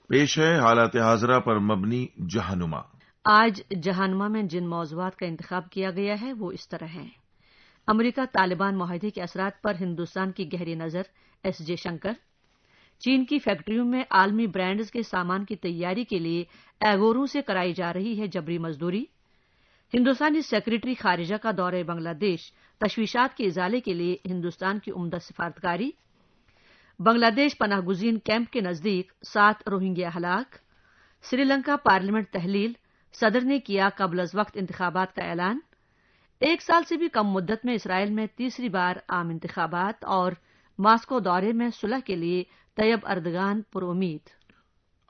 پیش ہے حالات حاضرہ پر مبنی جہنما۔ آج جہنما میں جن موضوعات کا انتخاب کیا گیا ہے وہ اس طرح ہیں: امریکہ طالبان معاہدے کے اثرات پر ہندوستان کی گہری نظر، ایس جے شنکر۔ چین کی فیکٹریوں میں عالمی برانڈز کے سامان کی تیاری کے لیے ایغوروں سے کرائی جا رہی ہے جبری مزدوری۔ ہندوستانی سیکرٹری خارجہ کا دورہ بنگلہ دیش، تشویشات کے ازالے کے لیے ہندوستان کی عمدہ سفارتکاری۔ بنگلہ دیش پناہ گزین کیمپ کے نزدیک 7 روہنگیا ہلاک۔ سری لنکا پارلیمنٹ تحلیل، صدر نے کیا قبل از وقت انتخابات کا اعلان۔ 1 سال سے بھی کم مدت میں اسرائیل میں تیسری بار عام انتخابات، اور ماسکو دورے میں صلح کے لیے طیب اردگان پر امید۔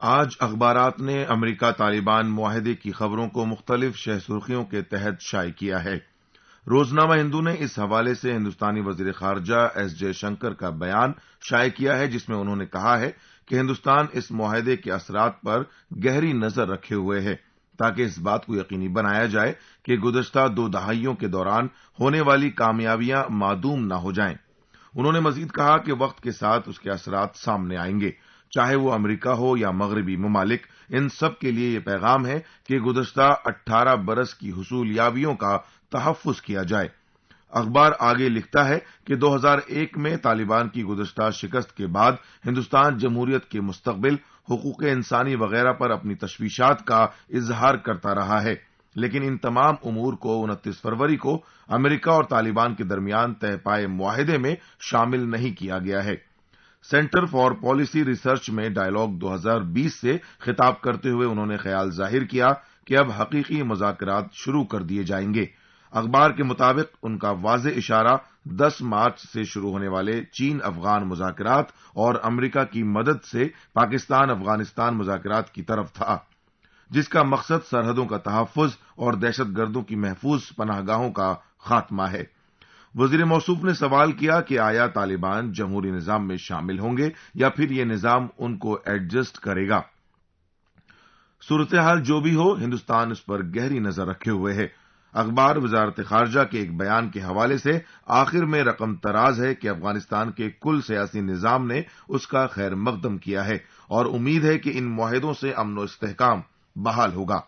آج اخبارات نے امریکہ طالبان معاہدے کی خبروں کو مختلف شہ سرخیوں کے تحت شائع کیا ہے۔ روزنامہ ہندو نے اس حوالے سے ہندوستانی وزیر خارجہ ایس جے شنکر کا بیان شائع کیا ہے، جس میں انہوں نے کہا ہے کہ ہندوستان اس معاہدے کے اثرات پر گہری نظر رکھے ہوئے ہے تاکہ اس بات کو یقینی بنایا جائے کہ گزشتہ 2 دہائیوں کے دوران ہونے والی کامیابیاں معدوم نہ ہو جائیں۔ انہوں نے مزید کہا کہ وقت کے ساتھ اس کے اثرات سامنے آئیں گے، چاہے وہ امریکہ ہو یا مغربی ممالک۔ ان سب کے لیے یہ پیغام ہے کہ گزشتہ 18 برس کی حصول یابیوں کا تحفظ کیا جائے۔ اخبار آگے لکھتا ہے کہ 2001 میں طالبان کی گزشتہ شکست کے بعد ہندوستان جمہوریت کے مستقبل، حقوق انسانی وغیرہ پر اپنی تشویشات کا اظہار کرتا رہا ہے، لیکن ان تمام امور کو 29 فروری کو امریکہ اور طالبان کے درمیان طے پائے معاہدے میں شامل نہیں کیا گیا ہے۔ سینٹر فار پالیسی ریسرچ میں ڈائیلاگ 2020 سے خطاب کرتے ہوئے انہوں نے خیال ظاہر کیا کہ اب حقیقی مذاکرات شروع کر دیے جائیں گے۔ اخبار کے مطابق ان کا واضح اشارہ 10 مارچ سے شروع ہونے والے چین افغان مذاکرات اور امریکہ کی مدد سے پاکستان افغانستان مذاکرات کی طرف تھا، جس کا مقصد سرحدوں کا تحفظ اور دہشت گردوں کی محفوظ پناہ گاہوں کا خاتمہ ہے۔ وزیر موصوف نے سوال کیا کہ آیا طالبان جمہوری نظام میں شامل ہوں گے یا پھر یہ نظام ان کو ایڈجسٹ کرے گا۔ صورتحال جو بھی ہو، ہندوستان اس پر گہری نظر رکھے ہوئے ہے۔ اخبار وزارت خارجہ کے ایک بیان کے حوالے سے آخر میں رقم تراز ہے کہ افغانستان کے کل سیاسی نظام نے اس کا خیر مقدم کیا ہے اور امید ہے کہ ان معاہدوں سے امن و استحکام بحال ہوگا۔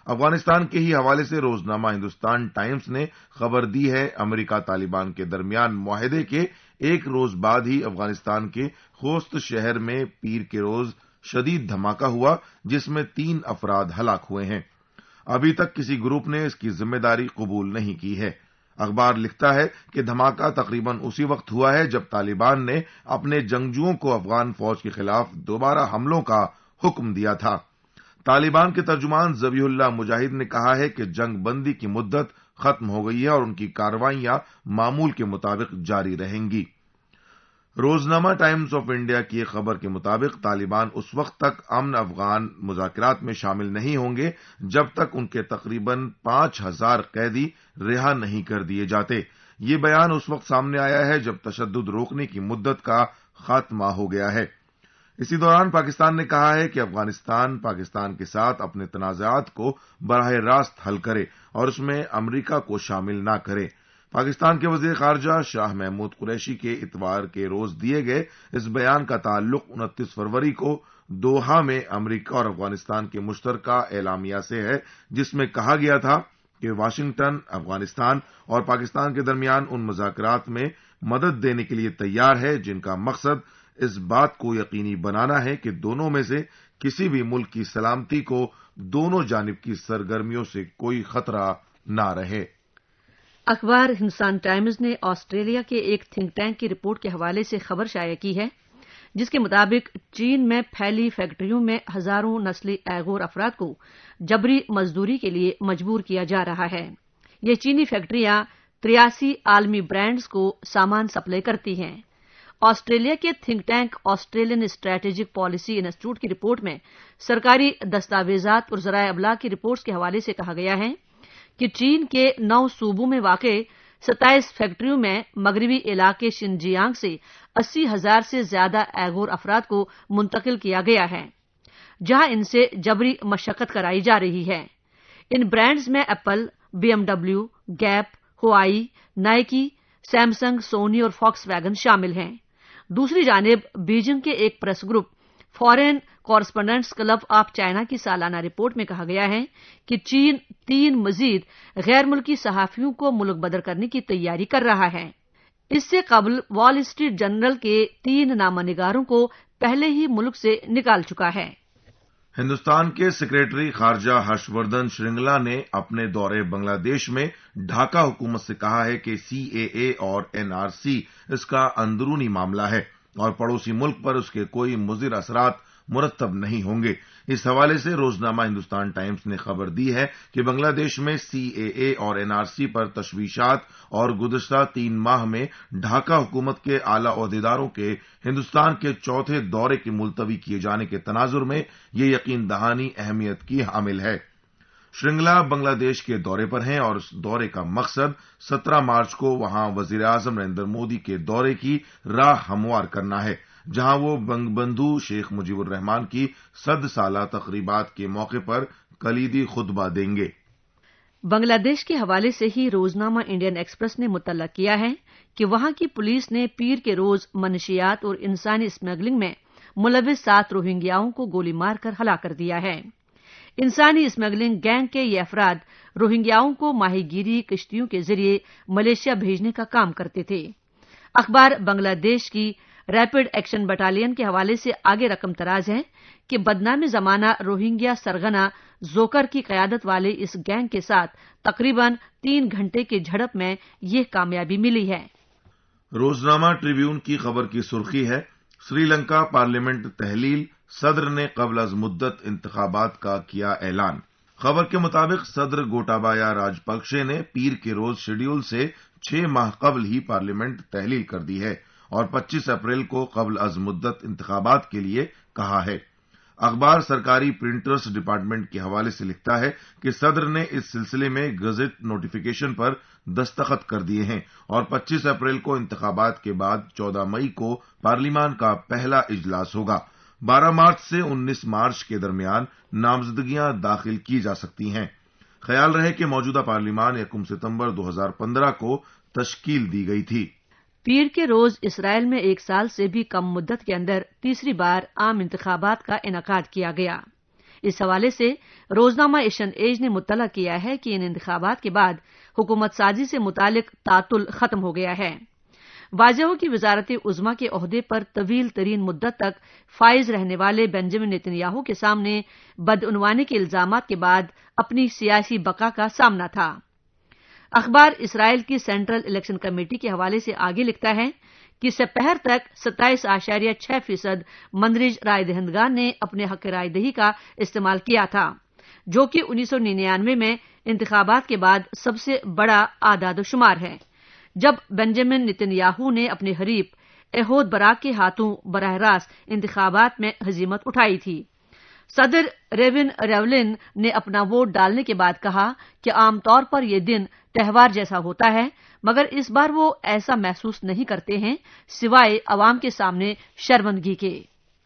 افغانستان کے ہی حوالے سے روزنامہ ہندوستان ٹائمز نے خبر دی ہے، امریکہ طالبان کے درمیان معاہدے کے 1 روز بعد ہی افغانستان کے خوست شہر میں پیر کے روز شدید دھماکہ ہوا، جس میں 3 افراد ہلاک ہوئے ہیں۔ ابھی تک کسی گروپ نے اس کی ذمہ داری قبول نہیں کی ہے۔ اخبار لکھتا ہے کہ دھماکہ تقریباً اسی وقت ہوا ہے جب طالبان نے اپنے جنگجوؤں کو افغان فوج کے خلاف دوبارہ حملوں کا حکم دیا تھا۔ طالبان کے ترجمان ذبیح اللہ مجاہد نے کہا ہے کہ جنگ بندی کی مدت ختم ہو گئی ہے اور ان کی کارروائیاں معمول کے مطابق جاری رہیں گی۔ روزنامہ ٹائمز آف انڈیا کی ایک خبر کے مطابق طالبان اس وقت تک امن افغان مذاکرات میں شامل نہیں ہوں گے جب تک ان کے تقریباً 5000 قیدی رہا نہیں کر دیے جاتے۔ یہ بیان اس وقت سامنے آیا ہے جب تشدد روکنے کی مدت کا خاتمہ ہو گیا ہے۔ اسی دوران پاکستان نے کہا ہے کہ افغانستان پاکستان کے ساتھ اپنے تنازعات کو براہ راست حل کرے اور اس میں امریکہ کو شامل نہ کرے۔ پاکستان کے وزیر خارجہ شاہ محمود قریشی کے اتوار کے روز دیے گئے اس بیان کا تعلق 29 فروری کو دوحہ میں امریکہ اور افغانستان کے مشترکہ اعلامیہ سے ہے، جس میں کہا گیا تھا کہ واشنگٹن افغانستان اور پاکستان کے درمیان ان مذاکرات میں مدد دینے کے لیے تیار ہے جن کا مقصد اس بات کو یقینی بنانا ہے کہ دونوں میں سے کسی بھی ملک کی سلامتی کو دونوں جانب کی سرگرمیوں سے کوئی خطرہ نہ رہے۔ اخبار ہندوستان ٹائمز نے آسٹریلیا کے ایک تھنک ٹینک کی رپورٹ کے حوالے سے خبر شائع کی ہے، جس کے مطابق چین میں پھیلی فیکٹریوں میں ہزاروں نسلی ایغور افراد کو جبری مزدوری کے لیے مجبور کیا جا رہا ہے۔ یہ چینی فیکٹریاں 83 عالمی برانڈز کو سامان سپلائی کرتی ہیں۔ آسٹریلیا کے think tank Australian strategic policy institute کی رپورٹ میں سرکاری دستاویزات اور ذرائع ابلاغ کی رپورٹس کے حوالے سے کہا گیا ہے کہ چین کے 9 صوبوں میں واقع 27 فیکٹریوں میں مغربی علاقے شنجیانگ سے 80,000 سے زیادہ ایغور افراد کو منتقل کیا گیا ہے، جہاں ان سے جبری مشقت کرائی جا رہی ہے۔ ان برانڈز میں ایپل، BMW، گیپ، ہوائی، نائکی، سیمسنگ، سونی اور فاکس ویگن شامل ہیں۔ دوسری جانب بیجنگ کے ایک press group foreign correspondents club of China کی سالانہ رپورٹ میں کہا گیا ہے کہ چین 3 مزید غیر ملکی صحافیوں کو ملک بدر کرنے کی تیاری کر رہا ہے۔ اس سے قبل وال اسٹریٹ جرنل کے 3 نامہ نگاروں کو پہلے ہی ملک سے نکال چکا ہے۔ ہندوستان کے سیکریٹری خارجہ ہرش وردھن شرنگلا نے اپنے دورے بنگلہ دیش میں ڈھاکہ حکومت سے کہا ہے کہ CAA اور NRC اس کا اندرونی معاملہ ہے اور پڑوسی ملک پر اس کے کوئی مضر اثرات مرتب نہیں ہوں گے۔ اس حوالے سے روزنامہ ہندوستان ٹائمز نے خبر دی ہے کہ بنگلہ دیش میں CAA اور NRC پر تشویشات اور گزشتہ 3 ماہ میں ڈھاکہ حکومت کے اعلی عہدیداروں کے ہندوستان کے چوتھے دورے کے ملتوی کیے جانے کے تناظر میں یہ یقین دہانی اہمیت کی حامل ہے۔ شرنگلا بنگلہ دیش کے دورے پر ہیں اور اس دورے کا مقصد 17 مارچ کو وہاں وزیر اعظم نریندر مودی کے دورے کی راہ ہموار کرنا ہے، جہاں وہ بنگ بندھو شیخ مجیب الرحمان کی 100 سالہ تقریبات کے موقع پر کلیدی خطبہ دیں گے۔ بنگلہ دیش کے حوالے سے ہی روزنامہ انڈین ایکسپریس نے مطلع کیا ہے کہ وہاں کی پولیس نے پیر کے روز منشیات اور انسانی اسمگلنگ میں ملوث 7 روہنگیاؤں کو گولی مار کر ہلاک کر دیا ہے۔ انسانی اسمگلنگ گینگ کے یہ افراد روہنگیاؤں کو ماہی گیری کشتیوں کے ذریعے ملیشیا بھیجنے کا کام کرتے تھے۔ اخبار بنگلہ دیش کی ریپڈ ایکشن بٹالین کے حوالے سے آگے رقم تراز ہے کہ بدنام زمانہ روہنگیا سرغنہ زوکر کی قیادت والے اس گینگ کے ساتھ تقریباً 3 گھنٹے کی جھڑپ میں یہ کامیابی ملی ہے۔ روزنامہ ٹریبیون کی خبر کی سرخی ہے، سری لنکا پارلیمنٹ تحلیل، صدر نے قبل از مدت انتخابات کا کیا اعلان۔ خبر کے مطابق صدر گوٹابایا راجپکشے نے پیر کے روز شیڈول سے 6 ماہ قبل ہی پارلیمنٹ تحلیل کر دی ہے اور 25 اپریل کو قبل از مدت انتخابات کے لیے کہا ہے۔ اخبار سرکاری پرنٹرز ڈپارٹمنٹ کے حوالے سے لکھتا ہے کہ صدر نے اس سلسلے میں گزٹ نوٹیفیکیشن پر دستخط کر دیے ہیں اور 25 اپریل کو انتخابات کے بعد 14 مئی کو پارلیمان کا پہلا اجلاس ہوگا۔ 12 مارچ سے 19 مارچ کے درمیان نامزدگیاں داخل کی جا سکتی ہیں۔ خیال رہے کہ موجودہ پارلیمان 1 ستمبر 2015 کو تشکیل دی گئی تھی۔ پیر کے روز اسرائیل میں 1 سال سے بھی کم مدت کے اندر تیسری بار عام انتخابات کا انعقاد کیا گیا۔ اس حوالے سے روزنامہ ایشین ایج نے مطلع کیا ہے کہ ان انتخابات کے بعد حکومت سازی سے متعلق تعطل ختم ہو گیا ہے۔ واضح ہو کہ وزارت عظمیٰ کے عہدے پر طویل ترین مدت تک فائز رہنے والے بنجمن نیتن یاہو کے سامنے بدعنوانی کے الزامات کے بعد اپنی سیاسی بقا کا سامنا تھا۔ اخبار اسرائیل کی سینٹرل الیکشن کمیٹی کے حوالے سے آگے لکھتا ہے کہ سپہر تک 27.6% مندرج رائے دہندگان نے اپنے حق رائے دہی کا استعمال کیا تھا، جو کہ 1999 میں انتخابات کے بعد سب سے بڑا اعداد و شمار ہے، جب بنجمن نیتن یاہو نے اپنے حریف ایہود باراک کے ہاتھوں براہ راست انتخابات میں ہزیمت اٹھائی تھی۔ صدر ریون ریولن نے اپنا ووٹ ڈالنے کے بعد کہا کہ عام طور پر یہ دن تہوار جیسا ہوتا ہے، مگر اس بار وہ ایسا محسوس نہیں کرتے ہیں سوائے عوام کے سامنے شرمندگی کے۔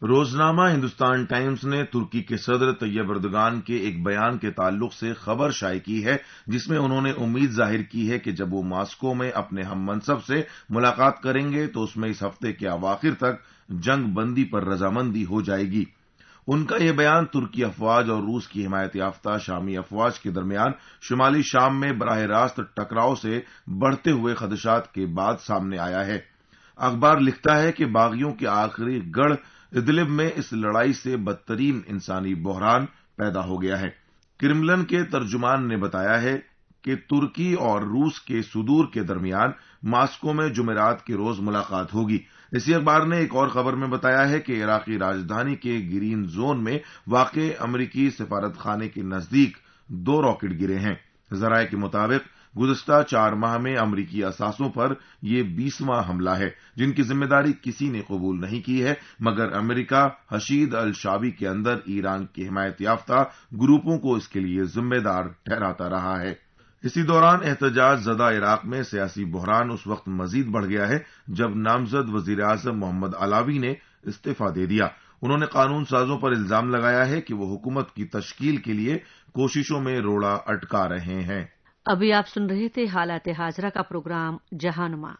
روزنامہ ہندوستان ٹائمز نے ترکی کے صدر طیب اردگان کے ایک بیان کے تعلق سے خبر شائع کی ہے، جس میں انہوں نے امید ظاہر کی ہے کہ جب وہ ماسکو میں اپنے ہم منصب سے ملاقات کریں گے تو اس میں اس ہفتے کے اواخر تک جنگ بندی پر رضامندی ہو جائے گی۔ ان کا یہ بیان ترکی افواج اور روس کی حمایت یافتہ شامی افواج کے درمیان شمالی شام میں براہ راست ٹکراؤ سے بڑھتے ہوئے خدشات کے بعد سامنے آیا ہے۔ اخبار لکھتا ہے کہ باغیوں کے آخری گڑھ ادلب میں اس لڑائی سے بدترین انسانی بحران پیدا ہو گیا ہے۔ کرملن کے ترجمان نے بتایا ہے کہ ترکی اور روس کے صدور کے درمیان ماسکو میں جمعرات کے روز ملاقات ہوگی۔ اسی اخبار نے ایک اور خبر میں بتایا ہے کہ عراقی راجدھانی کے گرین زون میں واقع امریکی سفارت خانے کے نزدیک 2 راکٹ گرے ہیں۔ ذرائع کے مطابق گزشتہ 4 ماہ میں امریکی اثاثوں پر یہ 20واں حملہ ہے، جن کی ذمہ داری کسی نے قبول نہیں کی ہے، مگر امریکہ حشید الشابی کے اندر ایران کی حمایت یافتہ گروپوں کو اس کے لیے ذمہ دار ٹھہراتا رہا ہے۔ اسی دوران احتجاج زدہ عراق میں سیاسی بحران اس وقت مزید بڑھ گیا ہے جب نامزد وزیر اعظم محمد علاوی نے استعفی دے دیا۔ انہوں نے قانون سازوں پر الزام لگایا ہے کہ وہ حکومت کی تشکیل کے لیے کوششوں میں روڑا اٹکا رہے ہیں۔ ابھی آپ سن رہے تھے حالات حاضرہ کا پروگرام جہانما۔